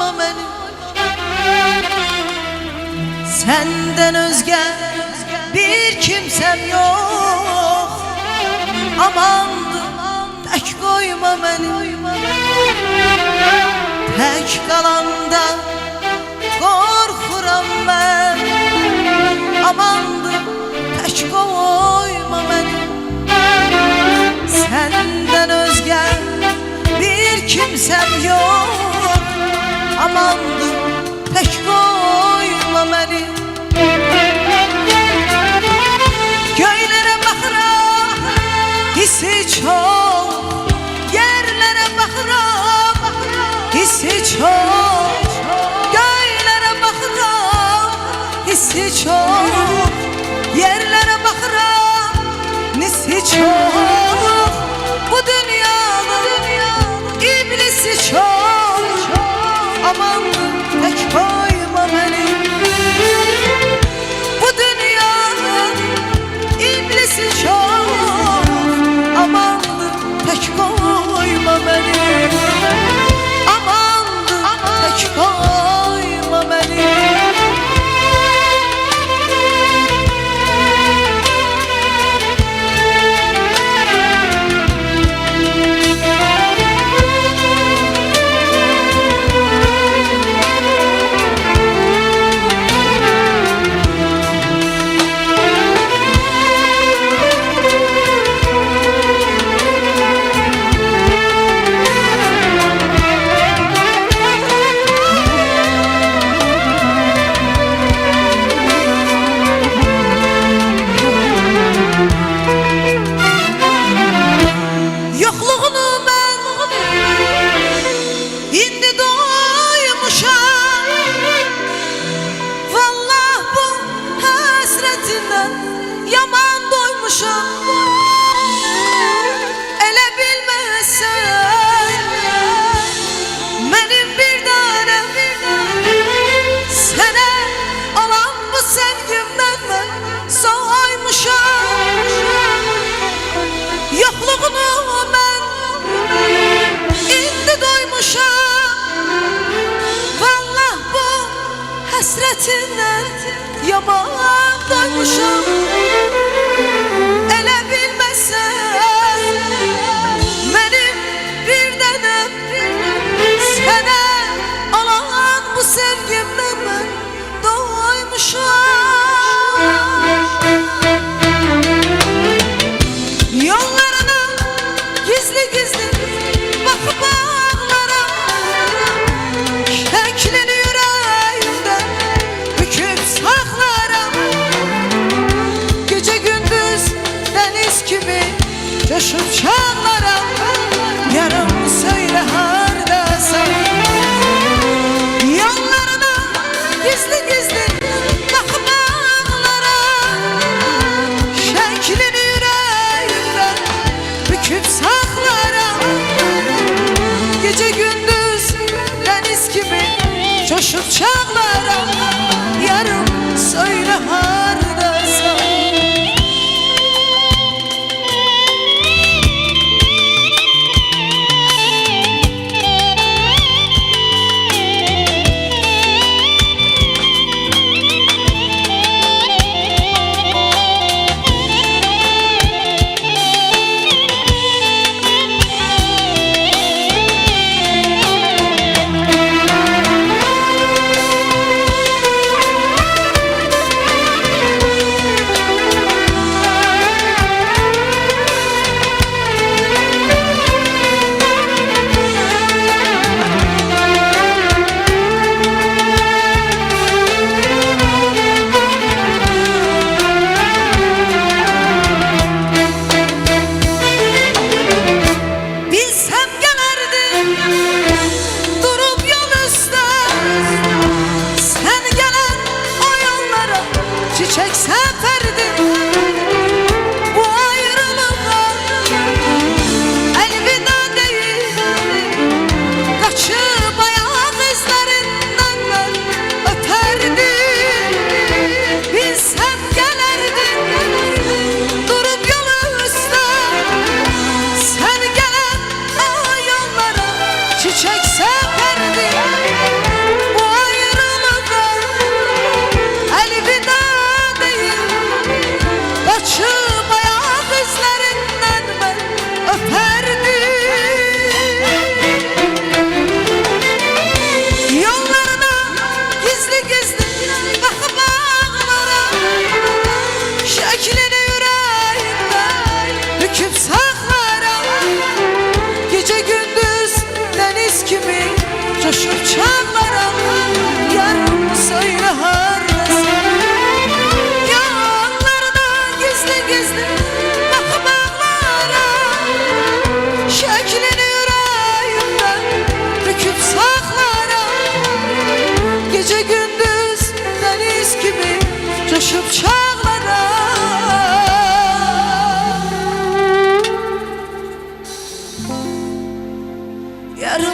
koyma beni. Senden özge bir kimsem yok. Amandır tek koyma beni. Tek kalanda korkuram ben. Amandır tek koyma beni. Senden özge bir kimsem yok. Amandır tek koyma beni. Göylere bakıram hissi çok. Yerlere bakıram hissi çok. Göylere bakıram hissi çok. Yerlere bakıram hissi çok. Bu dünyanın iblisi çok. Aman tek koyma beni. Bu dünyanın iblisi çok. Aman tek koyma beni. Aman tek koyma beni. Yaman doymuşum. Ele bilmezsen benim bir tanem. Sana olan bu sevgimden ben soğuymuşum. Yokluğunu ben indi doymuşum. Vallahi bu hasretinden yaman doymuşum. Ele bilmezsen benim bir tanem. Sana olan bu sevgimden ben doymuşum. Yollarına gizli gizli bakıp ağlarım. Şeklini yüreğimde büküp saklarım. Gece gündüz deniz gibi coşup çağlarım. Yarım söyle hardasın. Yollarına gizli gizli bakıp ağlarım. Şeklini yüreğimde büküp saklarım. Gece gündüz deniz gibi coşup çağlarım. Yarım söyle hardasın. coşup çağlaram. Yarım söyle hardasın. Yanlarına gizli gizli bakıp ağlaram. Şeklini yüreğimden büküp saklaram. Gece gündüz deniz gibi coşup çağlaram. Yarım